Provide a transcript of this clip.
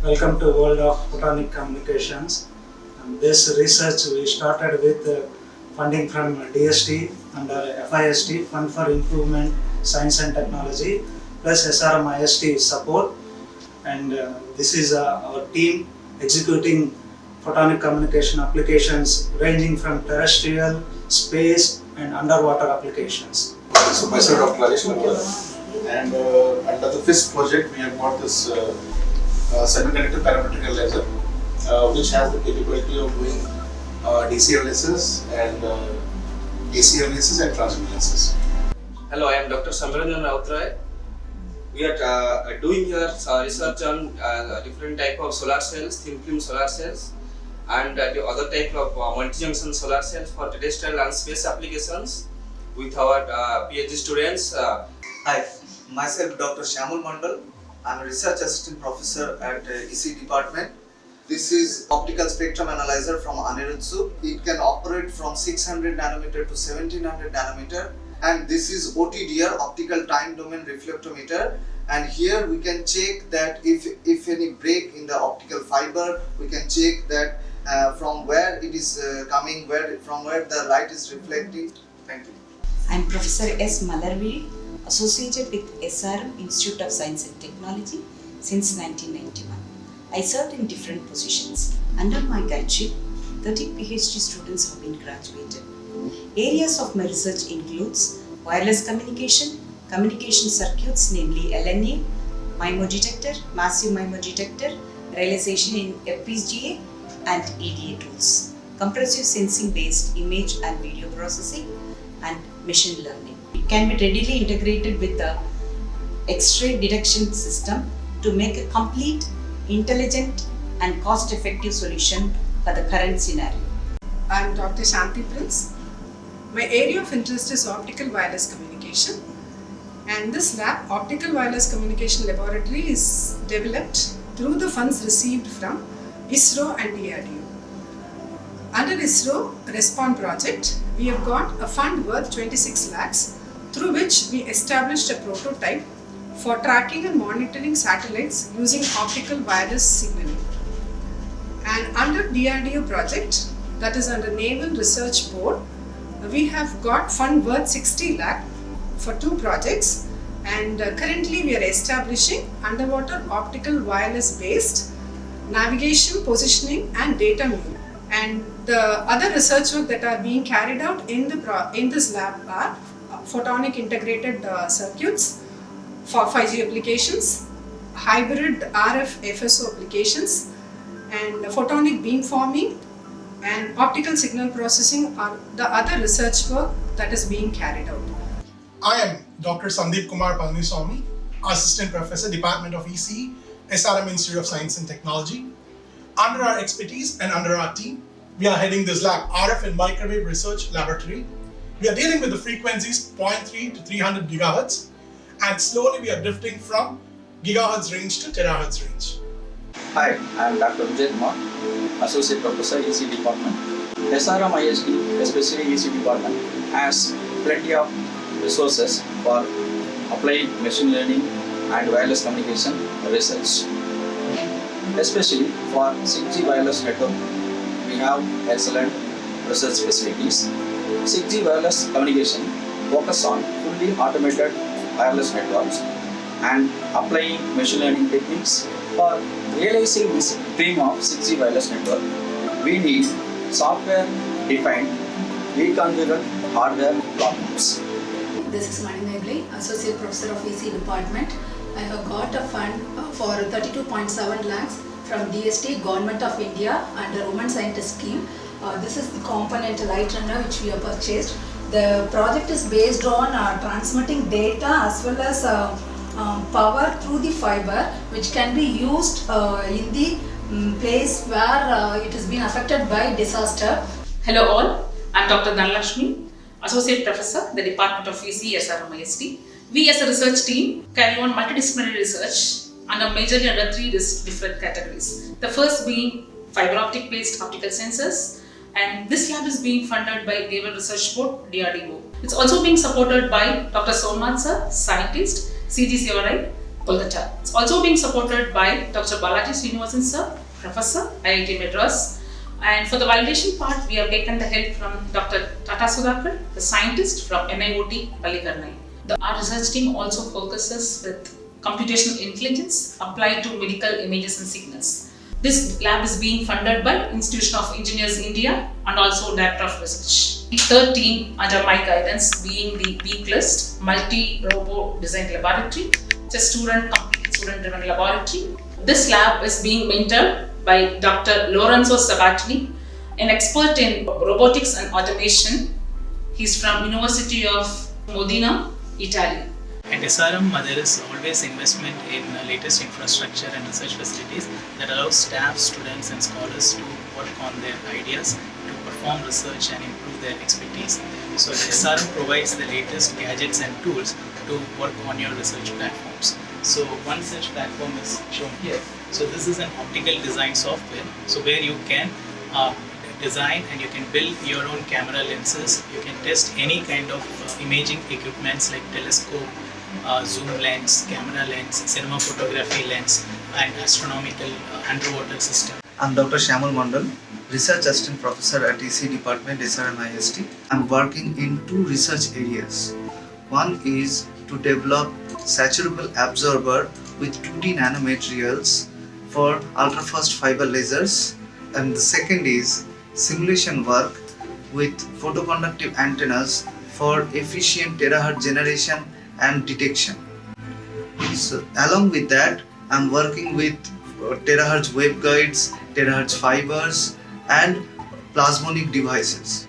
Welcome to World of Photonic Communications. This research we started with funding from DST under FIST, Fund for Improvement Science and Technology, plus SRM IST support. And this is our team executing photonic communication applications ranging from terrestrial, space and underwater applications. So myself Dr. Rajesh Nagwal, and under the FIST project we have got this semiconductor parametric analyzer which has the capability of doing DC analysis and AC analysis and transient analysis. Hello, I am Dr. Samiranjan Rautray. We are doing here research on different type of solar cells, thin film solar cells, and the other type of multi-junction solar cells for terrestrial and space applications with our PhD students. Hi, myself Dr. Shyamul Mandal. I am a research assistant professor at EC department. This is optical spectrum analyzer from Anirudh Sood. It can operate from 600 nanometer to 1700 nanometer, and this is OTDR, optical time domain reflectometer. And here we can check that if any break in the optical fiber, we can check that from where it is coming, from where the light is reflecting. Thank you. I am Professor S. Malarvidi, associated with SRM Institute of Science and Technology since 1991. I served in different positions. Under my guideship, 30 PhD students have been graduated. Areas of my research includes wireless communication, communication circuits, namely LNA, MIMO detector, massive MIMO detector, realization in FPGA and EDA tools, compressive sensing based image and video processing, and machine learning. It can be readily integrated with the X-ray detection system to make a complete, intelligent and cost-effective solution for the current scenario. I am Dr. Shanti Prince. My area of interest is optical wireless communication, and this lab, Optical Wireless Communication Laboratory, is developed through the funds received from ISRO and DRDO. Under ISRO Respond project, we have got a fund worth 26 lakhs through which we established a prototype for tracking and monitoring satellites using optical wireless signaling. And under DRDO project, that is under Naval Research Board, we have got fund worth 60 lakh for 2 projects, and currently we are establishing underwater optical wireless based navigation, positioning and data movement. And the other research work that are being carried out in this lab are photonic integrated circuits for 5G applications, hybrid RF FSO applications, and photonic beamforming and optical signal processing are the other research work that is being carried out. I am Dr. Sandeep Kumar Palaniswamy, Assistant Professor, Department of EC, SRM Institute of Science and Technology. Under our expertise and under our team, we are heading this lab, RF and Microwave Research Laboratory. We are dealing with the frequencies 0.3 to 300 gigahertz, and slowly we are drifting from gigahertz range to terahertz range. Hi, I am Dr. Vijay Kumar, Associate Professor, EC Department. SRM ISD, especially EC Department, has plenty of resources for applied machine learning and wireless communication research. Especially for 6G wireless network, we have excellent research facilities. 6G wireless communication focus on fully automated wireless networks and applying machine learning techniques. For realizing this dream of 6G wireless network, we need software-defined, reconfigured hardware platforms. This is Mani Meghle, Associate Professor of EC Department. I have got a fund for 32.7 lakhs from DST, Government of India, under Women Scientist Scheme. This is the component light runner which we have purchased. The project is based on transmitting data as well as power through the fiber, which can be used in the place where it has been affected by disaster. Hello all, I am Dr. Dhanlakshmi, Associate Professor, the Department of EC, SRM IST. We as a research team carry on multidisciplinary research majorly under 3 different categories. The first being fiber optic based optical sensors, and this lab is being funded by Naval Research Board, DRDO. It's also being supported by Dr. Somnath sir, scientist, CGCRI, Kolkata. It's also being supported by Dr. Balaji Srinivasan sir, Professor, IIT Madras. And for the validation part, we have taken the help from Dr. Tata Sudhakar, the scientist from NIOT Palikarnai. Our research team also focuses with computational intelligence applied to medical images and signals. This lab is being funded by Institution of Engineers India and also Director of Research. The third team under my guidance being the BCLIST Multi-Robo Design Laboratory. It's a student-driven laboratory. This lab is being mentored by Dr. Lorenzo Sabatini, an expert in robotics and automation. He's from University of Modena, Italy. At SRM, there is always investment in latest infrastructure and research facilities that allows staff, students and scholars to work on their ideas, to perform research and improve their expertise. So SRM provides the latest gadgets and tools to work on your research platforms. So one such platform is shown here. So this is an optical design software, so where you can design and you can build your own camera lenses. You can test any kind of imaging equipments like telescope, zoom lens, camera lens, cinema photography lens and astronomical underwater system. I'm Dr. Shyamul Mandal, Research Assistant Professor at EC Department, SRM IST. I'm working in two research areas. One is to develop saturable absorber with 2D nanomaterials for ultrafast fiber lasers, and the second is simulation work with photoconductive antennas for efficient terahertz generation and detection. So along with that, I'm working with terahertz waveguides, terahertz fibers and plasmonic devices.